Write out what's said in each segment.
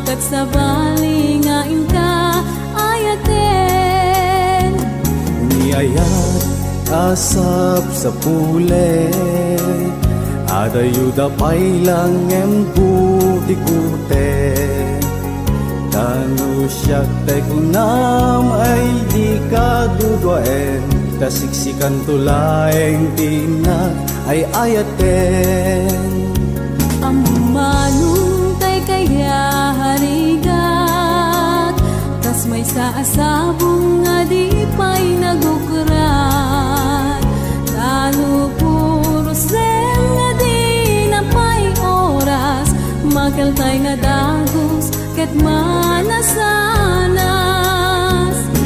kat sa bali nga inka ayaten. Niayat asap sa pule, adayuda pailang embuti-kute. Tanu siyak tay kunam ay di kadudwaen, tasiksikan tulaeng tina ay ayaten. Amumanong tay kaya harigat, tas may saasabong nga di pa'y nagukrat. Talo puro sem nga di na pa'y oras, makaltay nga dagos ket manasanas.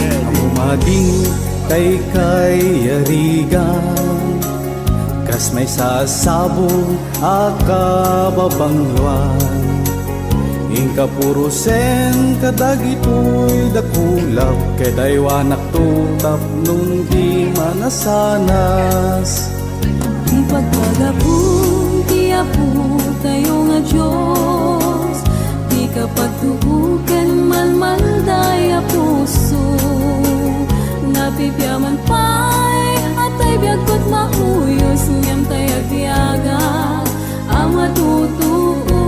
Amumading tay kay arigan, kas may sasabong akababangluan. Ingka puro sen kadagitoy dakulap, kedaywanak tutap nung di manasanas. Di pagpagapun, di apo tayo nga Diyos, di kapag tubukan malmalday a puso. Napipyaman pa'y atay biyagkot mauyos, ngem tay agbiyaga ang matutuo.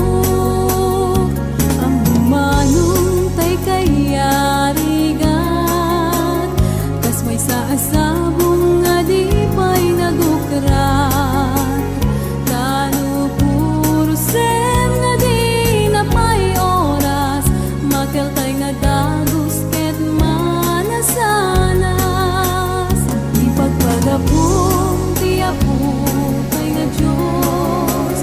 Ang humanong tay kayarigan, kas may saasabong nga di pa'y nagukrat. Tano puro sem nga di na pa'y oras, makeltay nga dagos ket manasanas. Di pagpagapong di apo tay nga Diyos,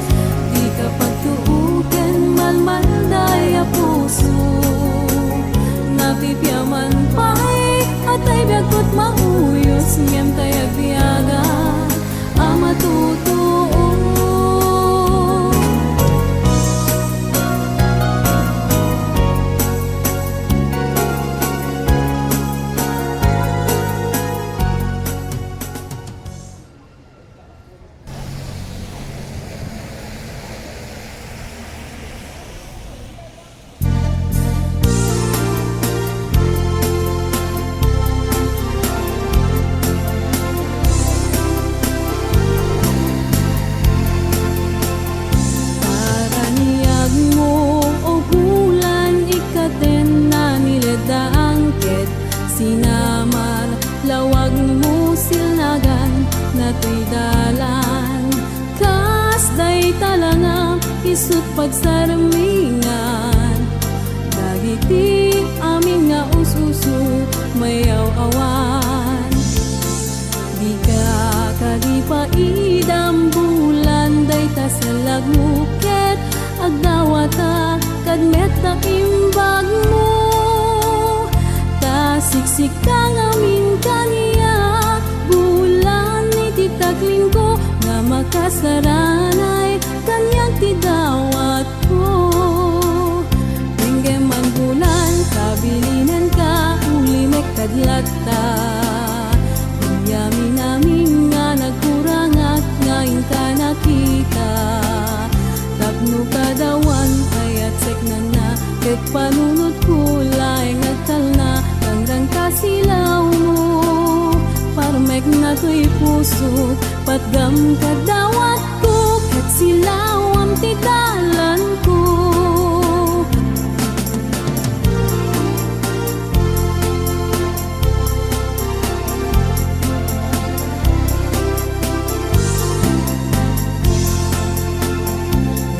di kapag tuuken malmalday a puso. Napipyaman pa'y atay biyagkot mauyos, ngem tay agbiyaga ang matutuo. Paraniyag mo o bulan, ikaten na niladaangket. Sinamar, lawag mo silnagan, nato'y dalan. Kasday talangam, isut pagsarmingan. Dagiti amin nga ususu, mayaw awan. Di ka kadipa idam bulan, day tasalag mo ket agdawata kadmet na imbag mo. Tasiksik kang amin kaniya, bulan iti taglin ko, nga makasaranay kanyang tidawat ko. Tenggeman bulan, kabilinan ka, ulimek kadlata. Yamin namin nga nagkurang at ngayon ka nakita. Tapno kadawan kaya't seknan na, ket panunod kulay nagtal na. Tangrang kasilaw mo, parmek na to'y puso, patgam kadawat ko, ket silaw ang titalan ko.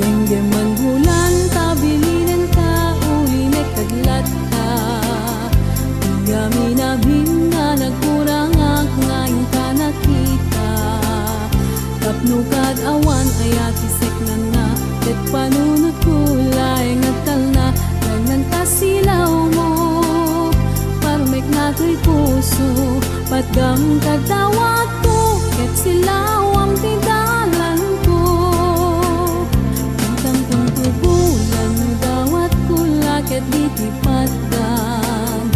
Denggeman bulan, tabilinan ka, ulinek kadlata. Gamin abing nga nagkurang ak, ngayon ka nakita. Tapnukad awan ayat iseknan na, ket panunod kulay nagtal na. Nang kasilaw mo, parmek na to'y puso, patgam kadawat ko, ket silaw ang tidalan ko. Bulan dawat kula ket diti patgam,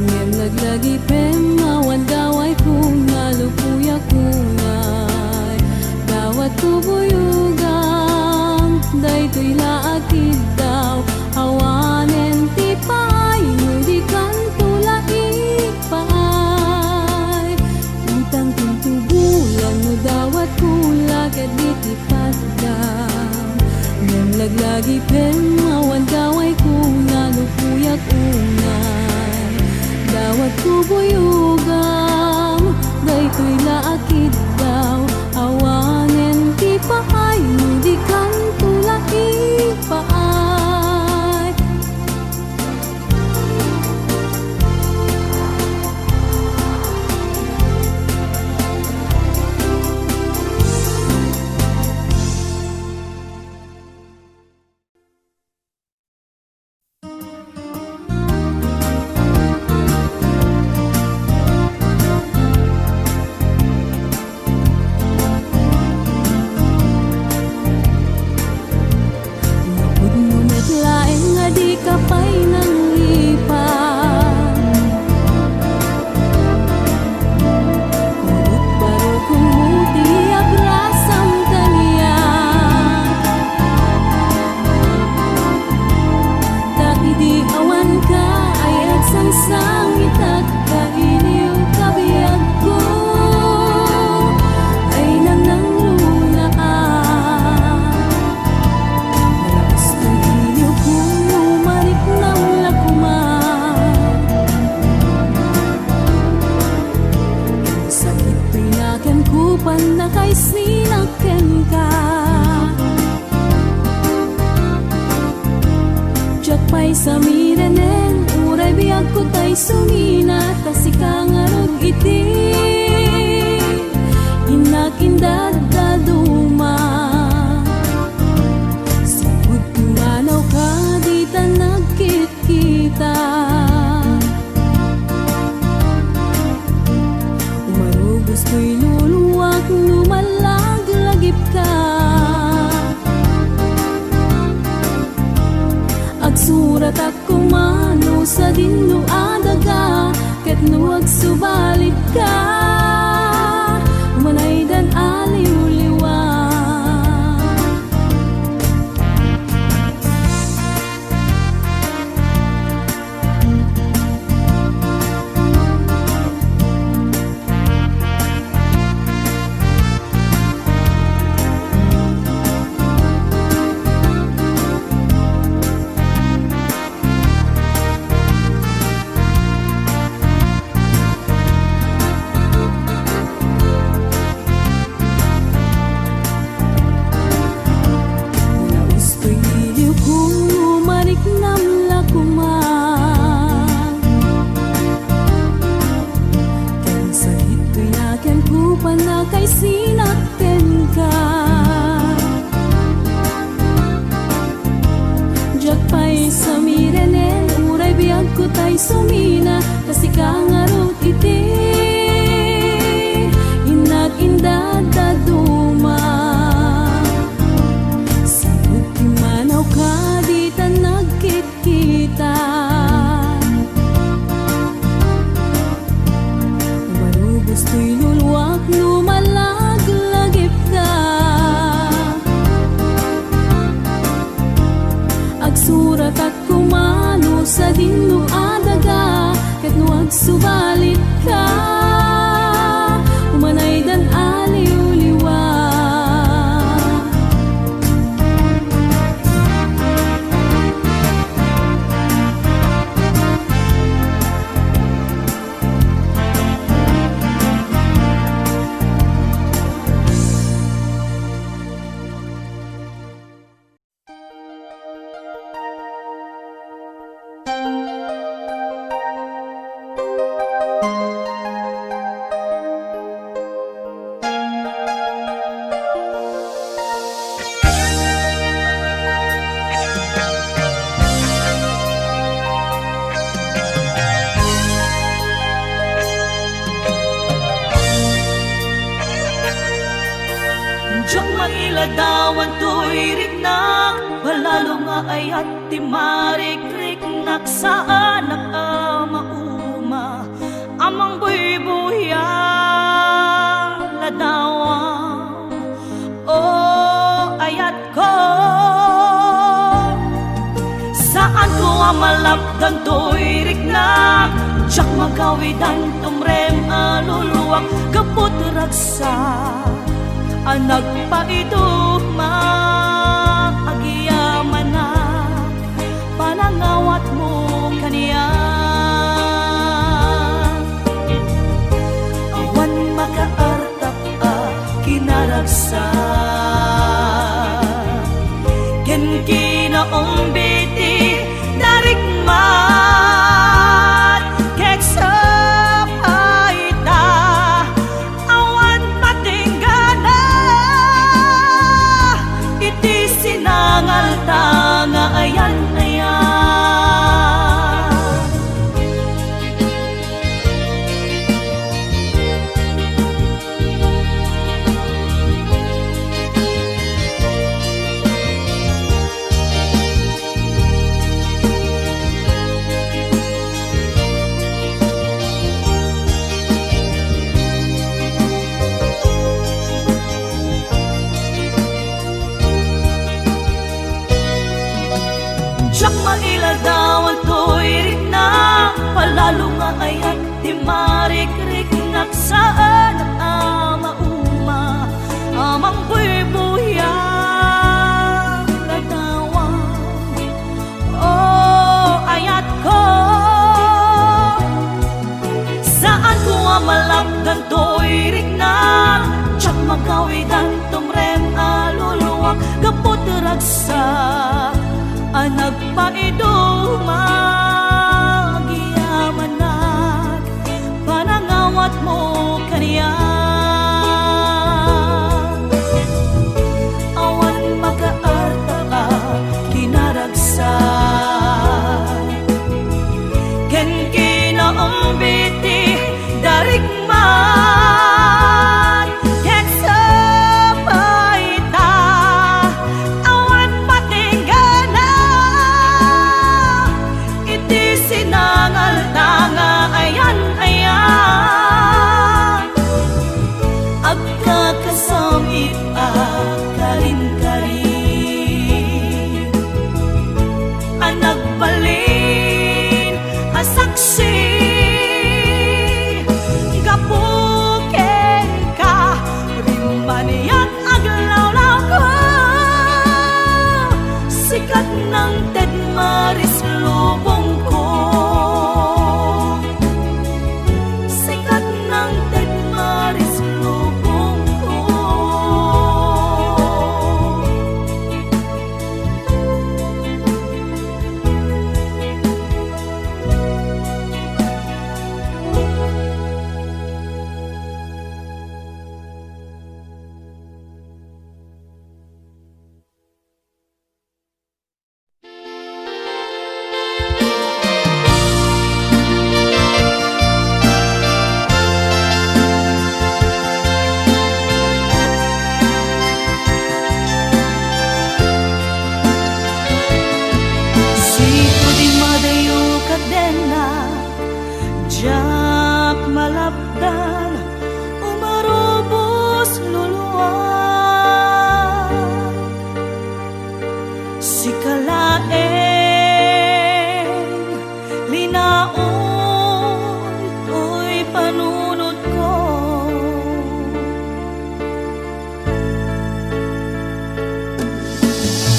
ngem laglagi pemawan daway kung nalupuya kunay. Dawat kubuyugang, daytoy laakid daw, awanen bubuyugam daytoy laakid daw awanen ti paay no di kan tulaki paay. Laeng nga di kapay nang lipat Urut baru kumuti abrasam kaniya Dati di awan ka ay agsangsang itak kainiw kabiyag ko ay nananglungaan kupan na kay sinaken ka Diyak pa'y sa mirenen uray biyag ko tay sumina tasika nga rog iti inakindad daduma Sipud kumanaw ka di ta nagkit-kita Umarugos ko'y luluwag lumalaglagip ka Agsurat ako mano sa dinno adaga ket no agsubalit ka Umanay dan aliw-liwa kay sinaken ka Diyak pa'y sa mirenen uray biyag ko tay sumina tasika nga rot iti inag-indad daduma Sipud ti manaw ka di ta nagkit-kita Umarugos to'y luluwak lumalaglagip ka Agsurat at kumano sa dinno adaga ket no agsubalit ka Umanay dan aliw-liwa Iladawan to'y riknak Balalo nga ayat ti marikrik Naksaan nakamauma Amang buybuya Ladawan O ayat ko Saan ko amalapdan to'y riknak Diyak magawidan tumrem aluluwak Kaput ragsa Anak pa ito maagiyaman na Panangawat mo kaniya ragsa ken kinaong biti darikmat kek sapaita awan patinggana iti sinangal tanga ayan Siyak mailadawan to'y rikna palalo nga ayat di marik-rik nagsaan ang amauma amang buy-buyang nagtawan oh ayat ko saan ko amalakdan to'y rikna siyak magawidan tumrem aluluwak kapot ragsa anak paidumagiyamanak panangawat mo kaniya awan makaarta ka kinaragsa ken kinaong biti darikmat kek sapaita awan patinggana iti sinangal tanga ayan ayan agkakasamit akarin-karin anak balin asaksi gapuken ka rimaniyak aglawlaw ko sikat ng Ted Maris lubong ko sikat ng Ted Maris lubong ko Siko di madayo kadena jak malapdan umarubos luluwag sikalaeng linaon to'y panunod ko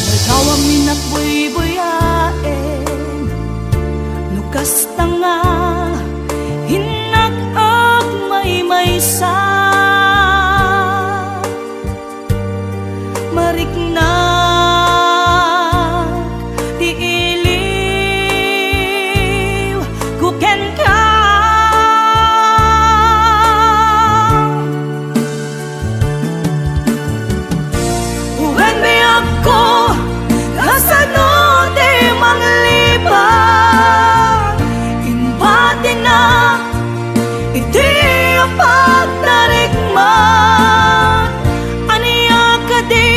nagawang minak buy-buyaen nukas tanga hinag-ag may-maysa mariknag di iliw kuken ka when may ako kasano di manglibang imbati na iti ang pagtarikman aniya ka di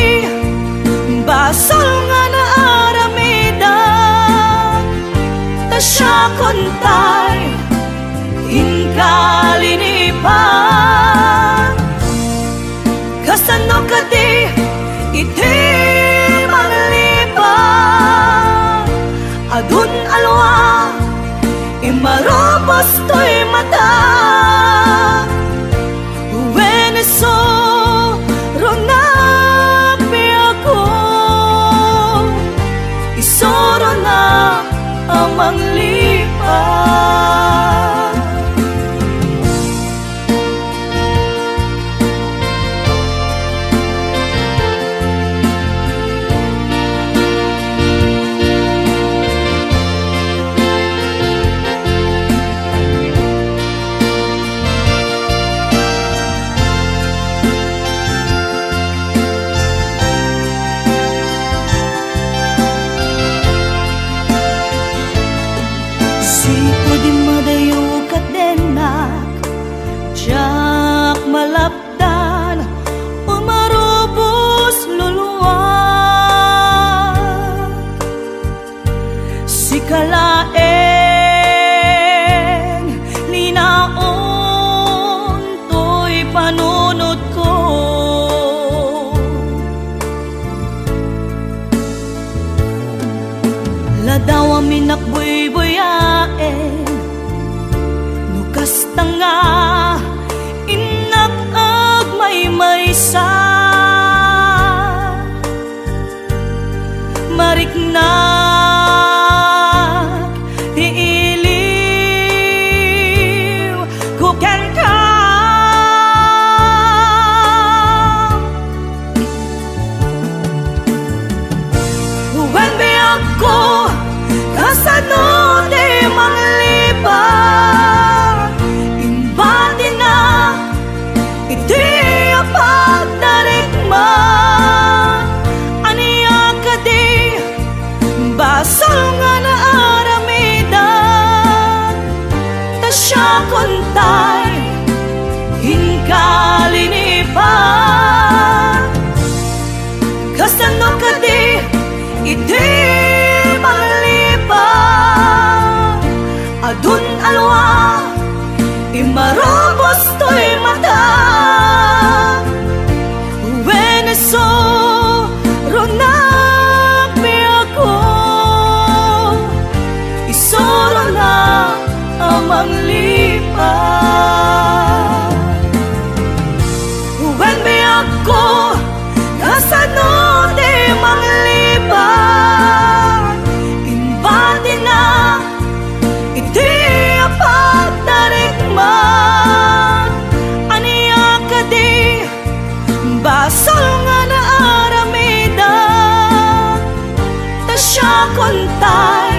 basal nga na aramidan ta siya kontay inkalinipan kasano ka di iti manglibang adun alwa imarobos to'y mata when so ronapi ako isoro na ang manglipan dayo kadenak jak malapdan umarubos luluwag si kalaeng ninaon to'y panunod ko ladaw amin nakbuy-buyaen nukas tanga inak ag may-maysa mariknak tiiliw kuken ka when be ako kasano di manglibang imbati na iti apagdarikman aniya ka di basol nga na aramidan ta siya kontay hinkalinipan kasano ka di iti manglibang adun alwa imarobos to'y mata Veneso ronak mi ako isoro na amang lipa when mi ako kasano di manglibang imbati na iti apagdarikman aniya ka di basol nga na aramidan ta siya kontay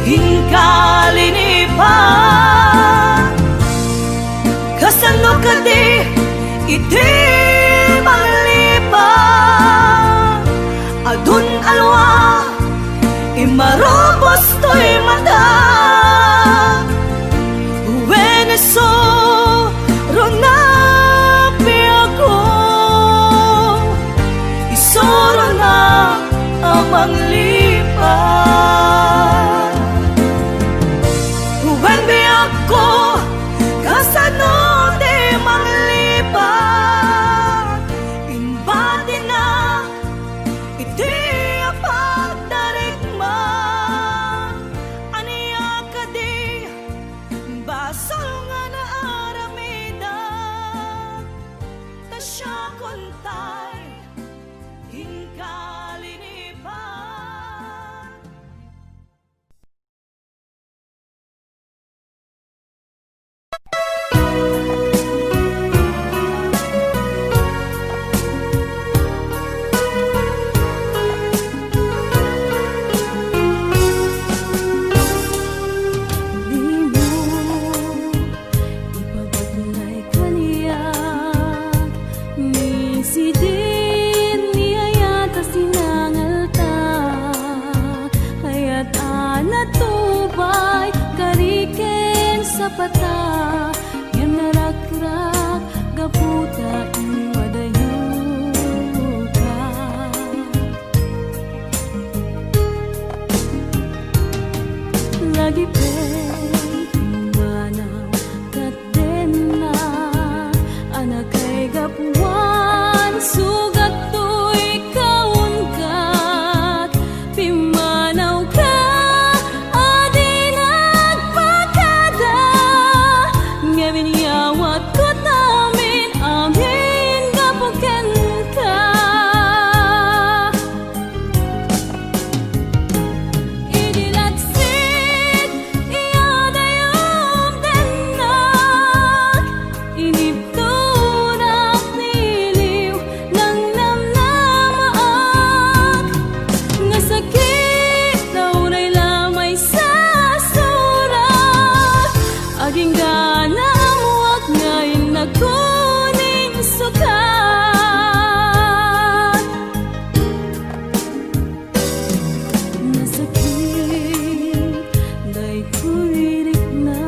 hinkalinipan kasano ka di iti manglibang adun alwa imarobos to'y mata Veneso ronak mi ako isoro na amang lipan when be ako kasano di manglibang imbati na iti apagdarikman aniya ka di basol nga na aramidan ta siya kontay hinkalinipan Di mo ipapatunay kaniyak ni si din niyayata sinangalta hayat anatubay kariken sa pata yan narakrak gaputa imadayo ka lagi manaw katena anak kay gapuan sugat to'y kaunkat pimanaw ka adi nagpakada ngayon yawat ko namin amin gapuken ka idilagsit iyadayom denak iniptunak niliw ng namnamaak nga sakit daw na'y lamay sa surat aging gana amuak ngayon nakuning sukat nasakit dahil kuririk na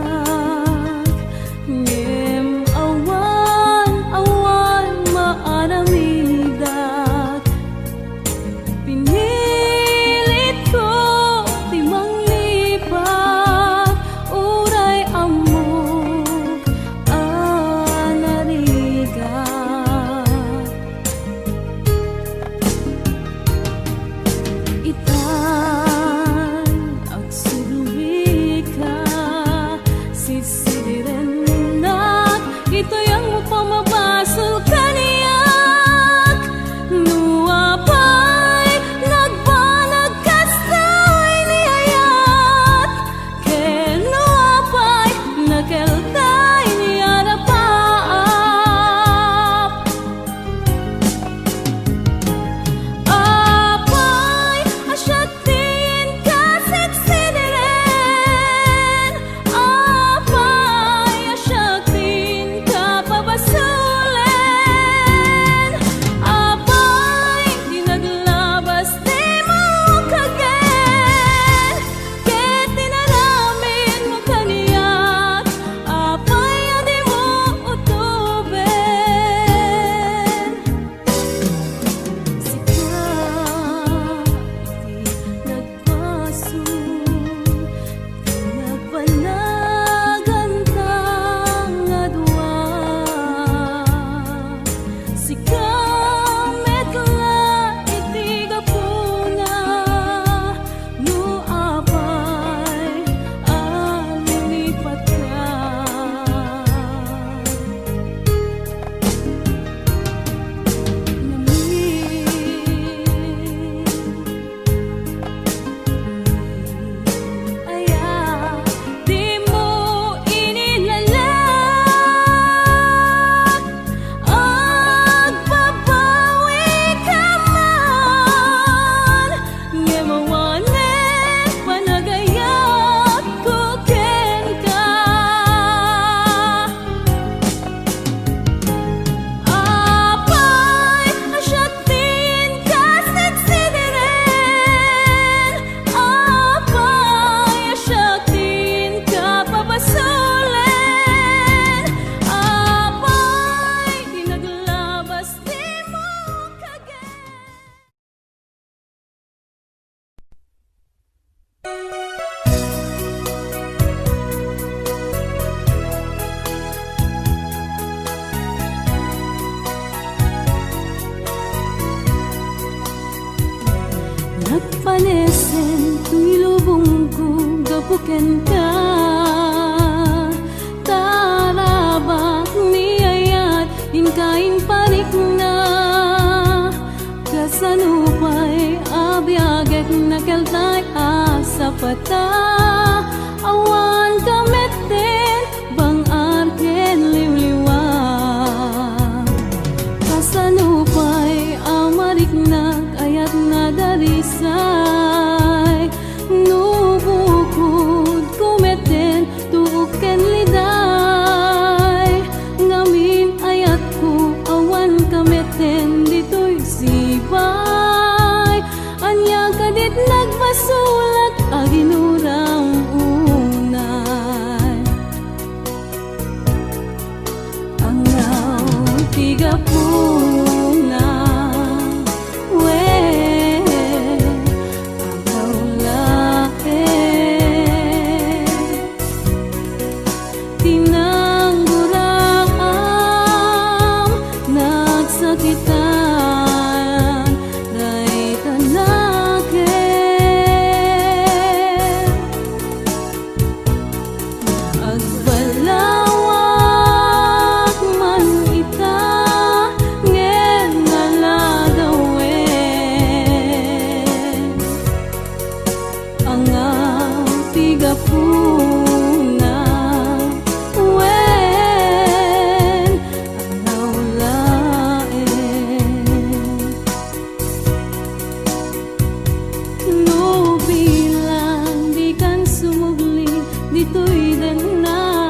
ken ka tarabak niyayat inkain panik na kasanupay abiyagek nakeltay asapata awan kameten bang arken liwliwa kasanupay amariknak ayat na darisay nubukod kumeten tuuken liday ngamin ayat ko awan kameten dito'y sibay anya kadit nagpasulat aginurang unay angaw tiga puna we angaw lae tinangguraam nagsakitan day tanake agbalawak man ita ngem nalagawen angaw tiga puna wen angaw laen no bilang di kan sumugli dito'y danay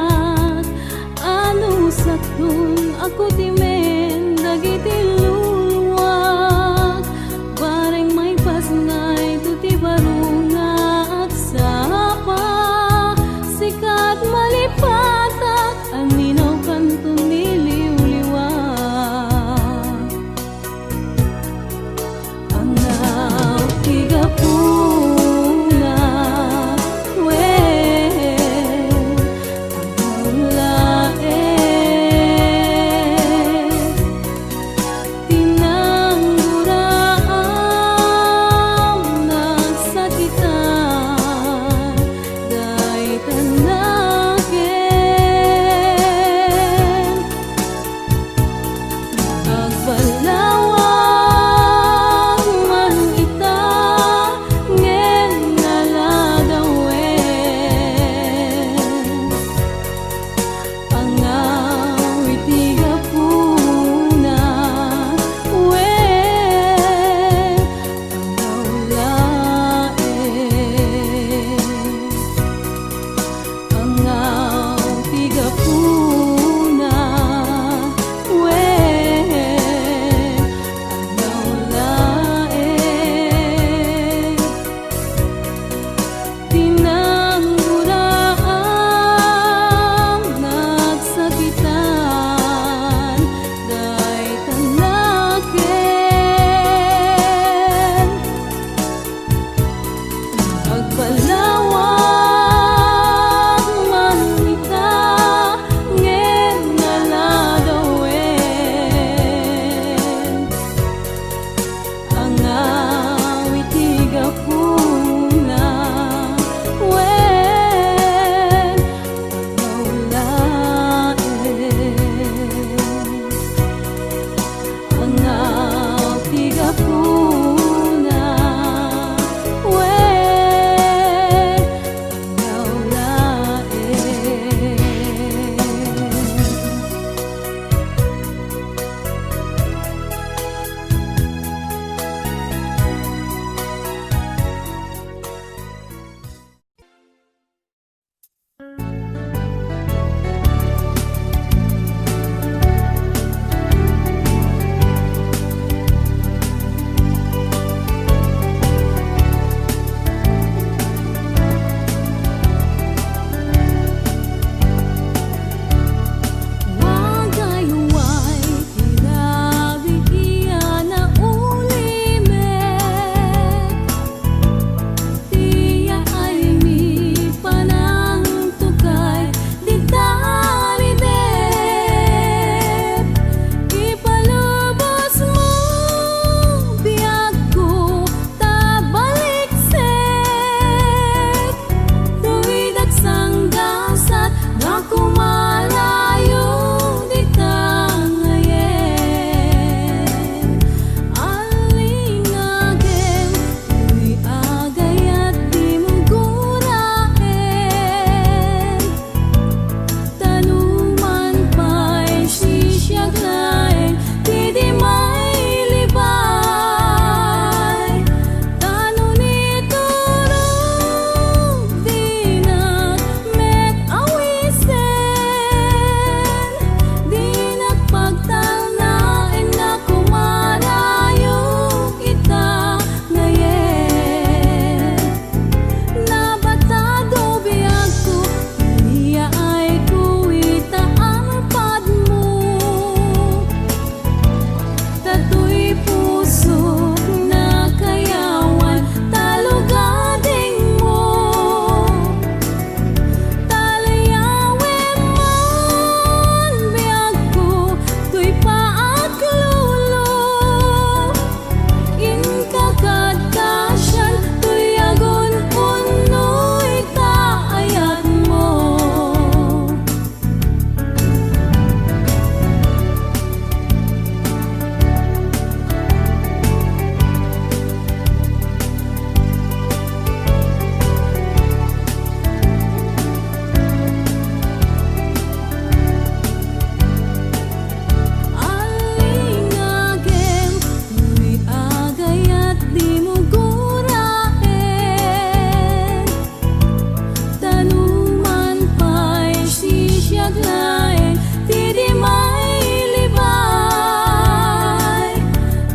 jak laeng ti di mailibay.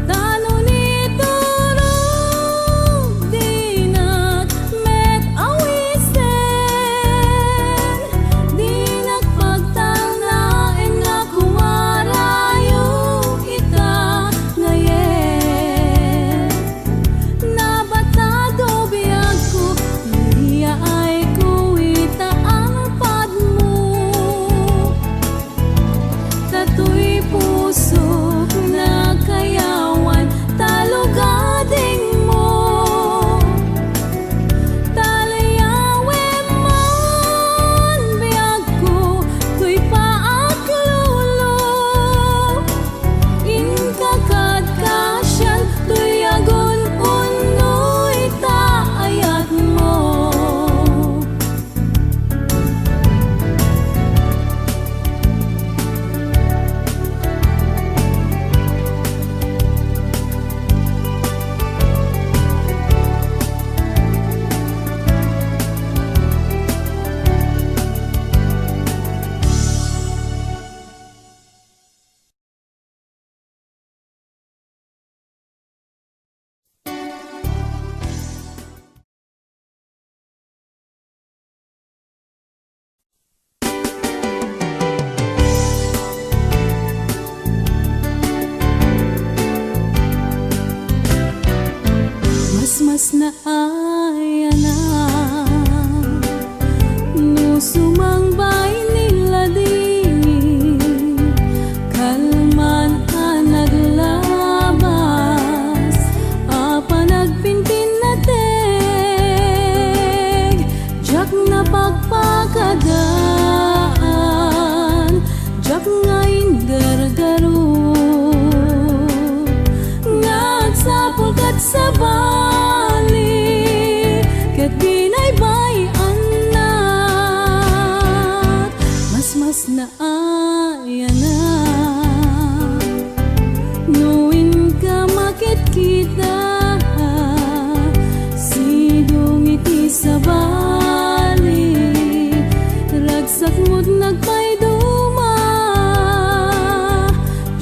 Tano ni turog di met awisen, di nagpagtanaen nga kumarayo kita ngayon. Nabatado biyag ko, iya ay kuwita ang padmo. Tato'y puso na kayawan, talugading mo. Talayawe man biyag ko, to'y paaklulo. Inkakad kasyal, to'y agon unoy taayat mo. Mas na ayana no sumangbay nila di kalman ka naglabas apa nagpinpin na teg jak na pagpakadaan jak ngayon gargaro nagsapol kat sa bali ket binaybay anak mas na ayana nuin ka makit kita sidong iti sa bali ragsak mo't nagpayduma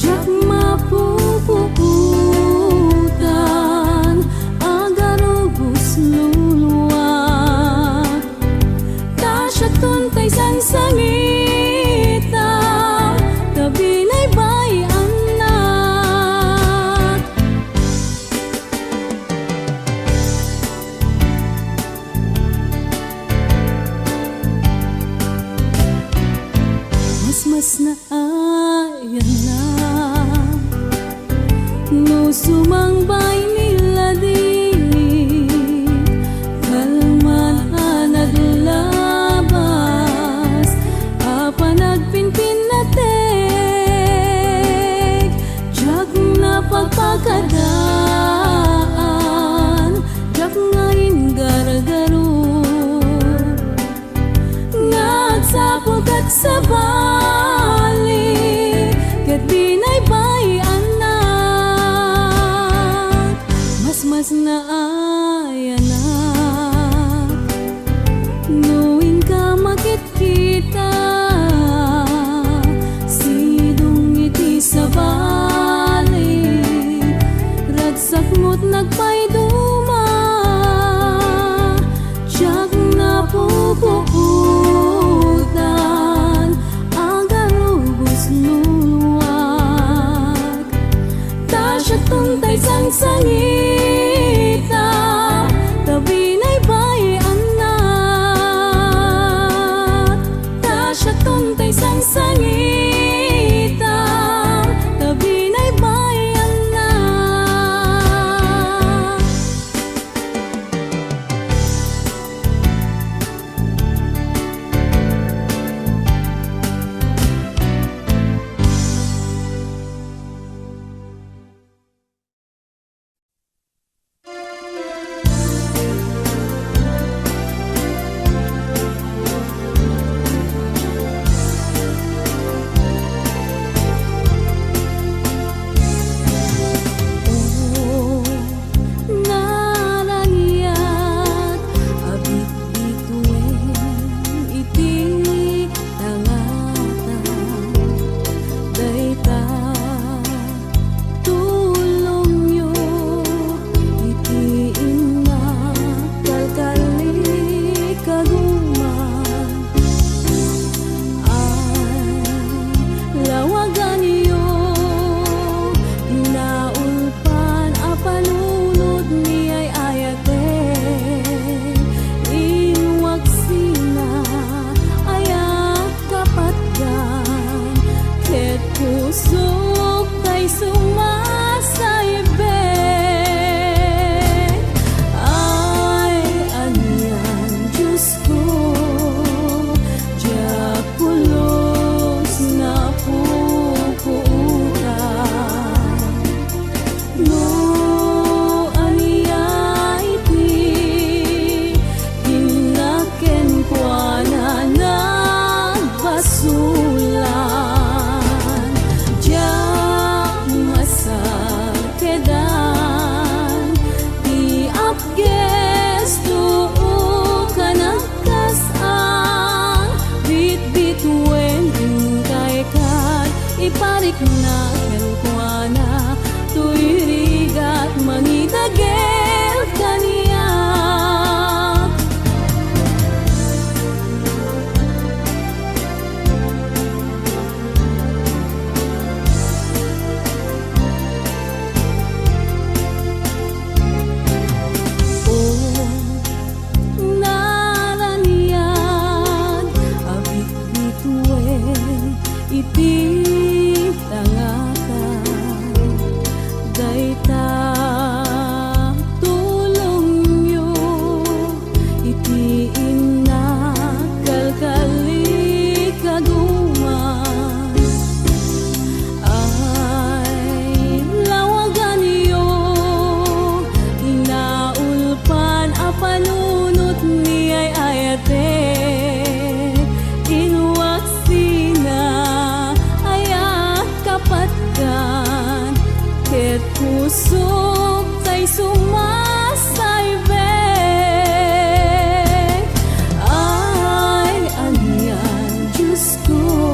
jak mapupukutan agarubos luluwa tasya tuntay sansangita tabinaybay anak mas na ayana no sumangbay nila di kalman naglabas apa nagpinpin na teg jak na pagpakadaan jak ngayon gargaro nagsapol kat sa bali ket binaybay anak mas na ayana nuin ka makit kita sidong iti sa bali ragsak mo't nagpayduma jak napupukutan basulan. Diyak masar kedan di apges tuo kanakasan bit-bit wen kay kat iparik na kelkwana tuirigat mangitagel kaniya. Iti tangakan dayta tulong nyo iti inakalkali kaguman ay lawagan nyo inaulpan a panunot ni ay ayate kapatkan ket pusok tay sumasaybek ay alian Diyos ko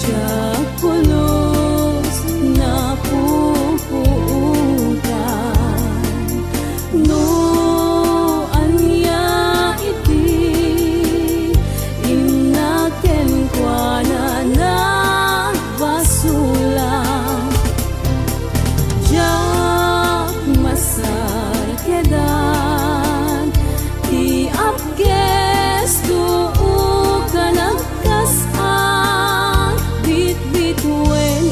diyak pulos na pupuutan no anya iti inaken kwa na basulang. Diyak masar kedan di apges tuo kanakasan bit-bit wen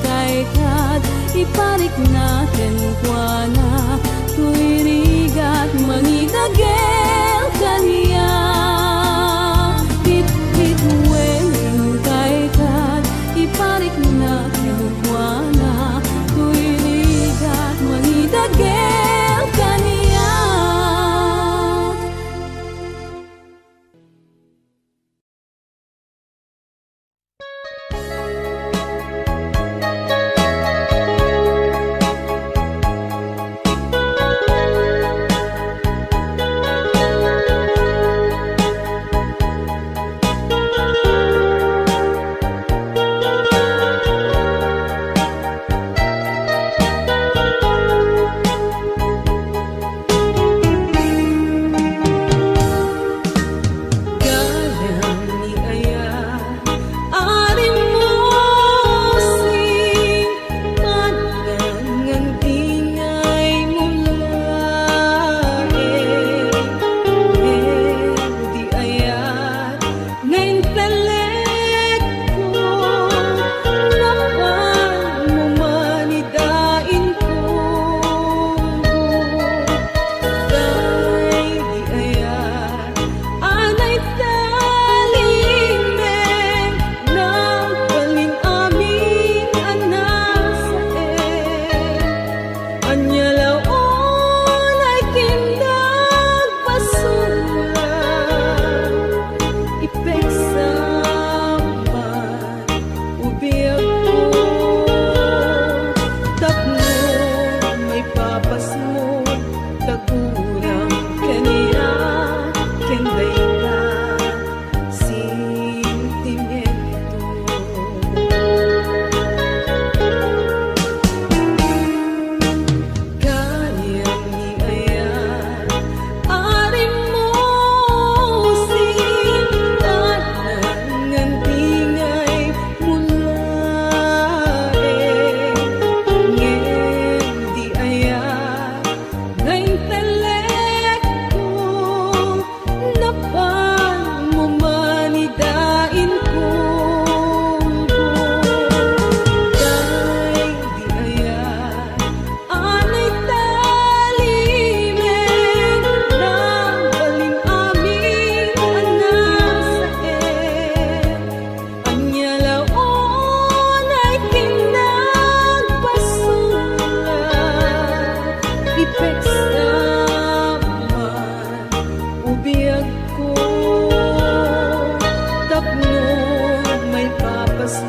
kay kat iparik natin kwa tuirigat mangitagel kaniya. Bit-bit wen kay kat iparik na kelkwana tuirigat mangitagel kaniya. Ipeksa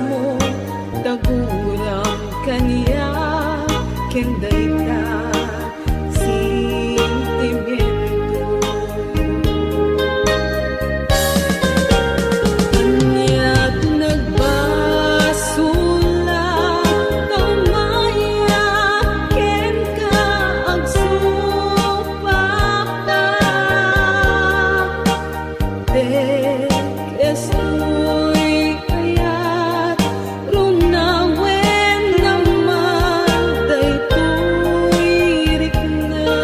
mo dagurang kaniya ken dayta sentimiento kanya't nagbasula tamaya ken ka agsupapa estoy ayat runawen naman daytoy rikna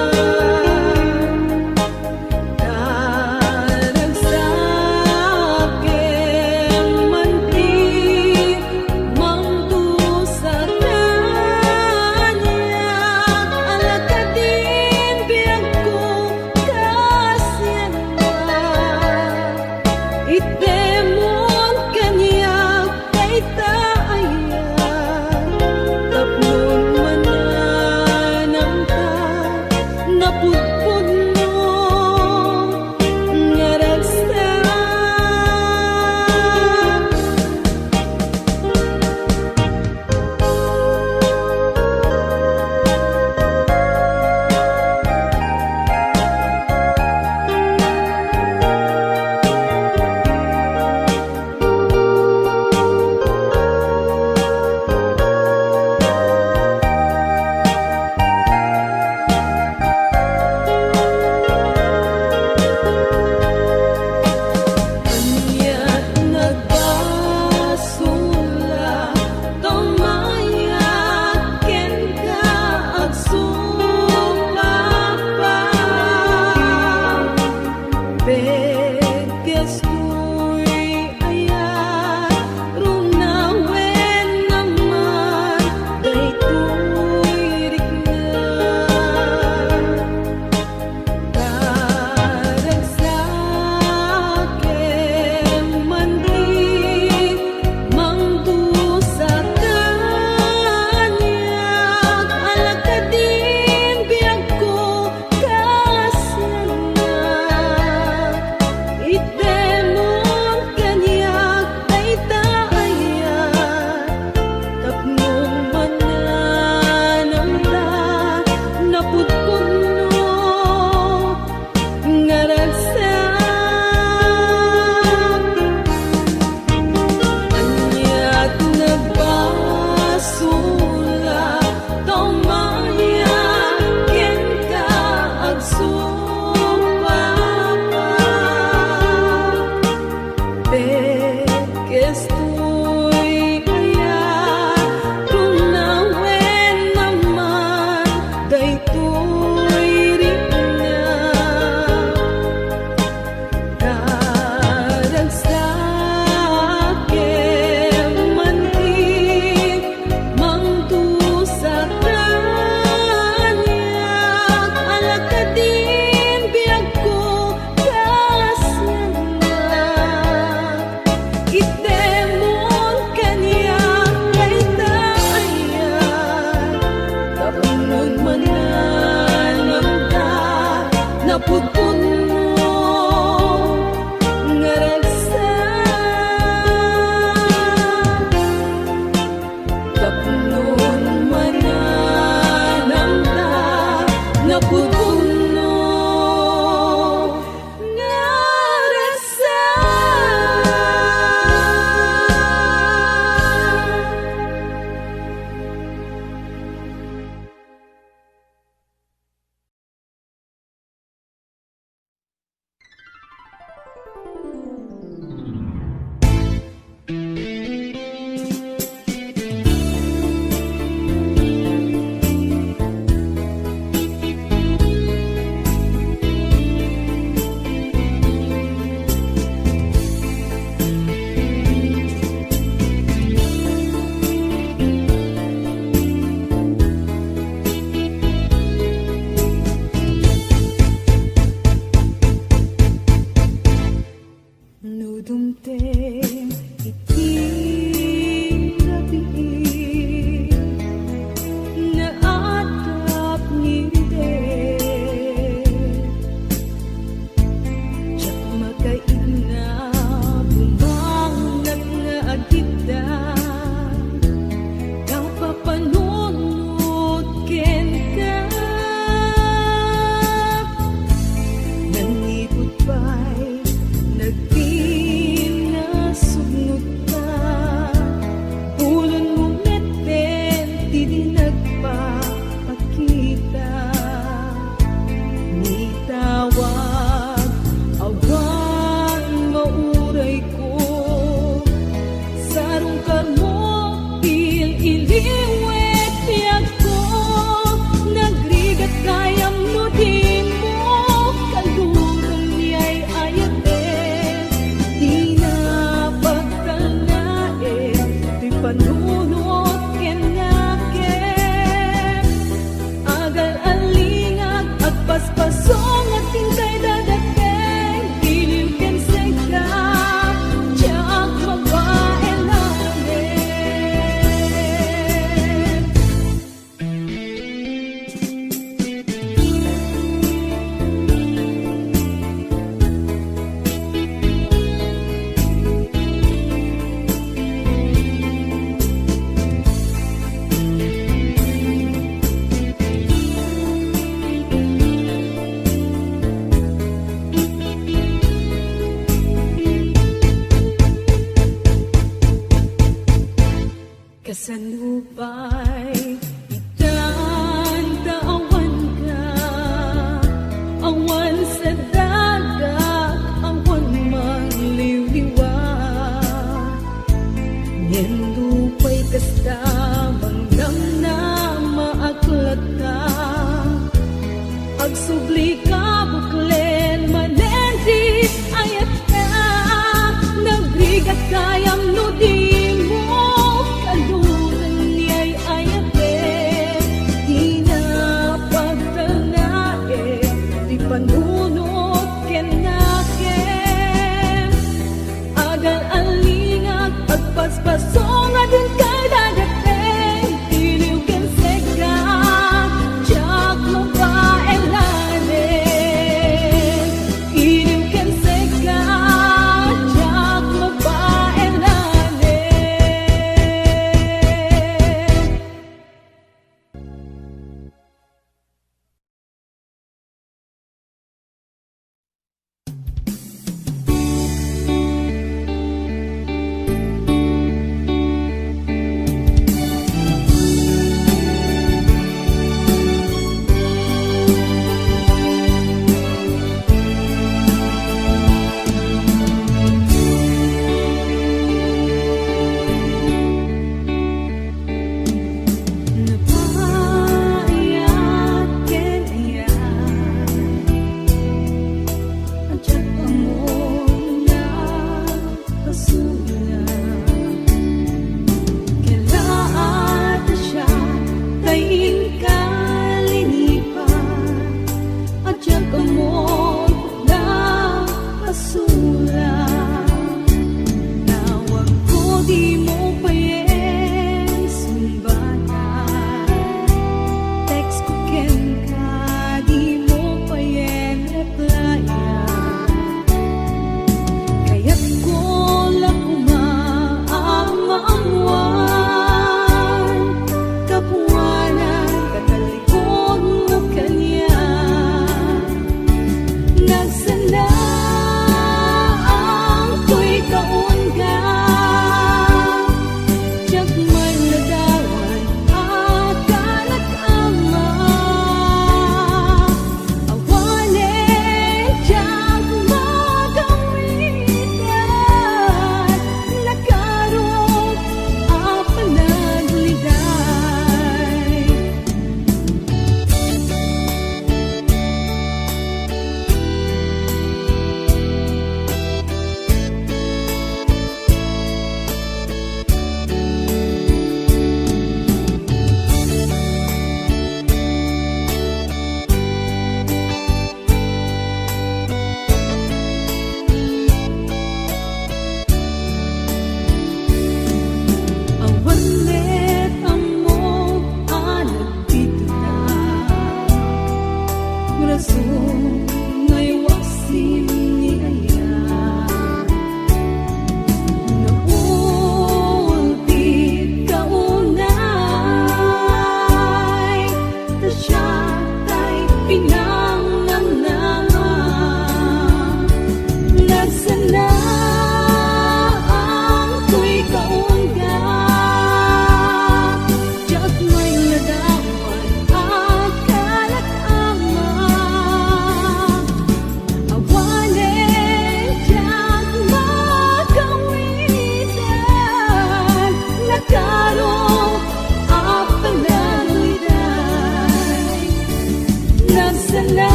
daragsaken manti mangdusa kanyak alakadin biag ko kasyan itemon kanyak dayta ayat tapnon mananang ta napudpud mo nga ragsak kanya't nagbasula tamaya ken ka agsupapa begestoy ayat runawen naman daytoy rikna daragsaken manti mangdusa kanyak alakadin biag ko kasyan itemon kanyak dayta ayat tapnon mananang ta napudpud no nga ragsak kanya't nagbasula tamaya ken ka agsupapa begestoy ayat runawen naman daytoy rikna daragsaken manti mangdusa kanyak alakadin biag ko kasyan itemon kanyak dayta ayat tapnon mananang ta napudpud mo nga ragsak tapnon mananang ta napudpud mo nga ragsak Kasanupay itan taawan ka, awan sa dagat, awan mangliwliwa. Ngendupay kasta mangdam na maaklat ka, agsubli ka buklen manendi ayat ka, nagrigat kayam nuding mo. Kalunan niya'y ayate, di na pagtanae, di panunot kenake. Agal alingag, pagpaspasong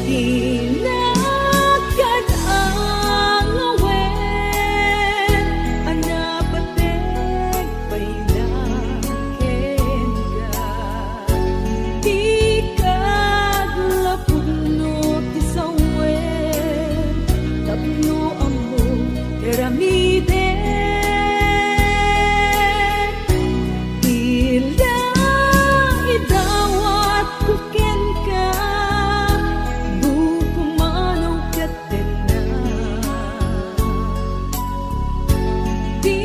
Tinakad ang awen, anapatek pailaken ka. Di kaglapugno ti sawen, tapno amo keramide. Ilang idawat kuken ka, du pumanaw katen na. Di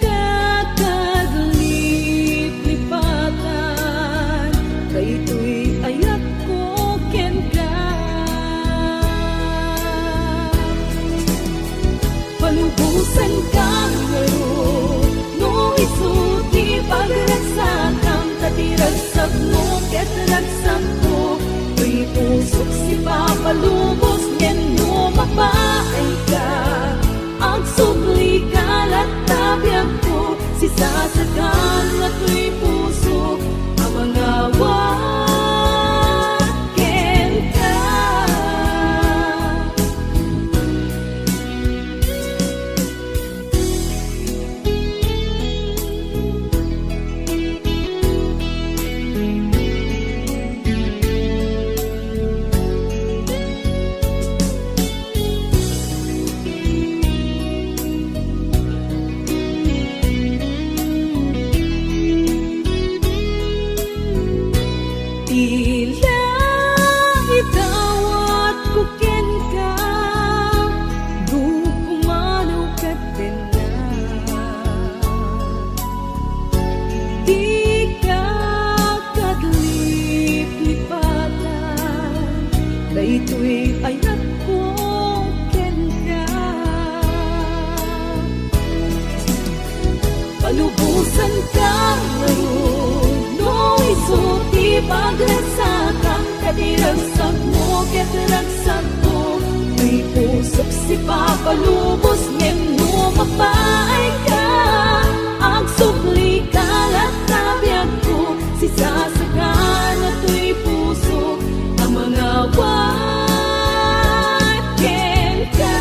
ka kaglip-lipatan, kayto'y ayat ko ken ka. Palubusan ka ngayon, no isuti pagragsakan, katiragsak mo ket ragsak ko. Tuy pusok si papalubos, ngen no mapaay ka. Ang subli ka latabiyag ko, si sasakan na tuy puso, ang mga waken ka. Tila itawat kuken ka, du pumanaw katen na. Di ka kaglip-lipatan, daytoy ayat ko ken ka. Palubusan ka ngayon, no isuti pagragsakan, katiragsak mo ket ragsak ko. Tuy pusok si papalubos, ngen no mapaay ka. Ang subli ka latabiyag ko, si sasakan na tuy puso, ang mga waken ka.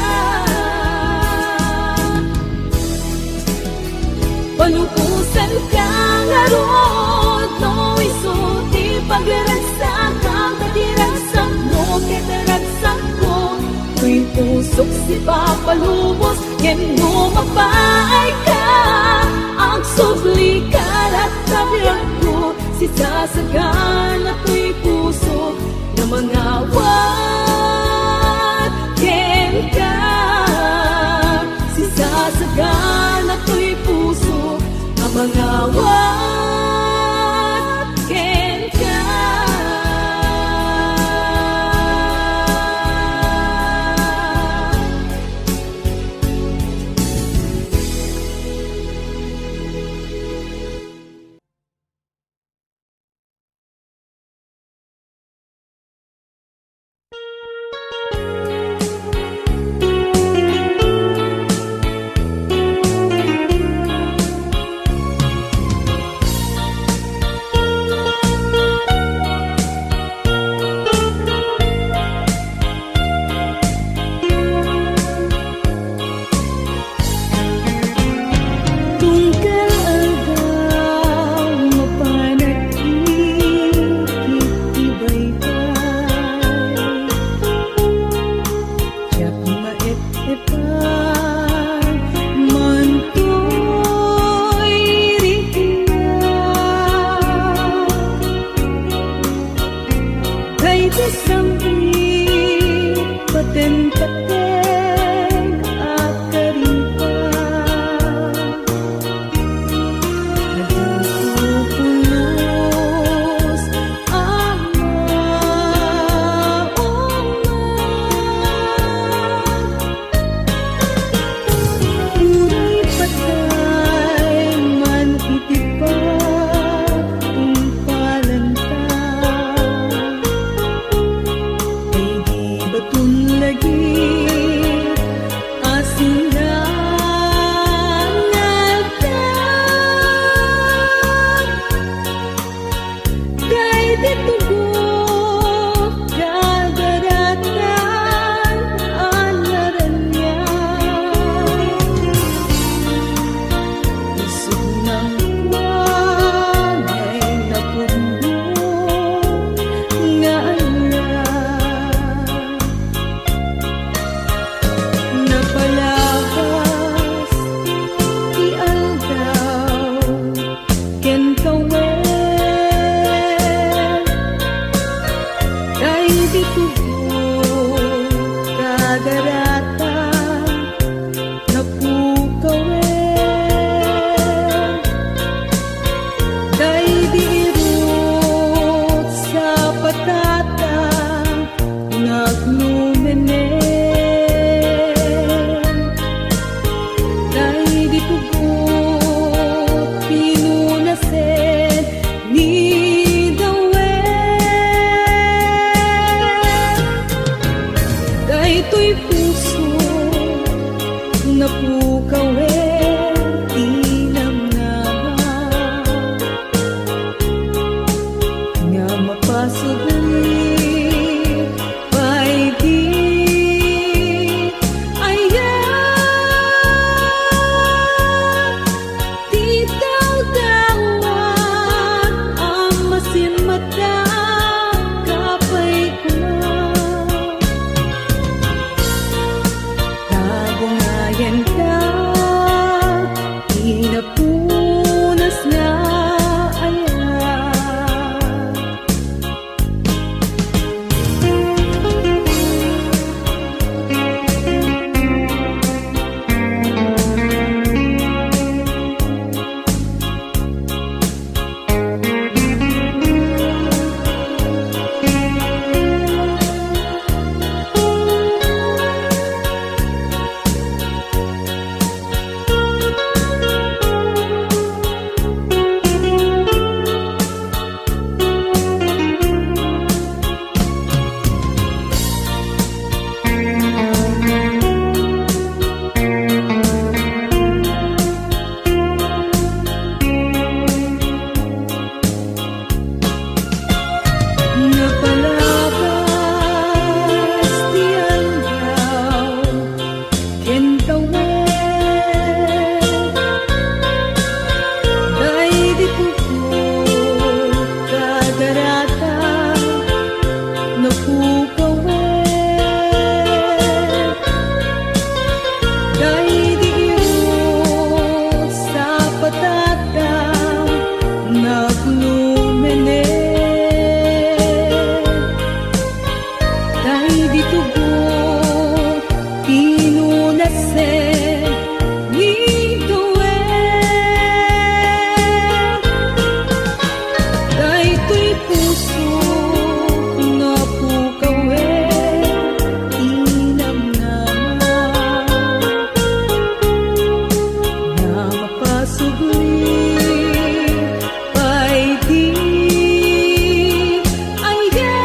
Palubusan ka ngayon, no isuti pagragsakan, katiragsak mo ket ragsak ko. Tuy pusok si papalubos, ngen no mapaay ka. Ang subli ka latabiyag ko, si sasakan na tuy puso, ng mga waken ka. Si sasakan na tuy puso, ang mga waken naglumenen. Dahil di pugot pinunasen ni Dawen. Dahil to'y puso na pukawen inam nga mapasugli pa'y di ayan. Di daw dawan ang masin mata kapay ko. Tabungayan ka, inapunas na ayan. Napalagas diyan daw kentawen. Dahil di pugot kadarata napukawen. Dahil di iyong sa patata naglumenen. Dahil di tugot pinunasen ni Dawen. Dahil to'y puso na pukawen inam na mapasugli pa'y di ayan.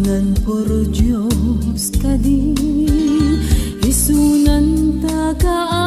Isunan por Diyos kadi, isunan ta ka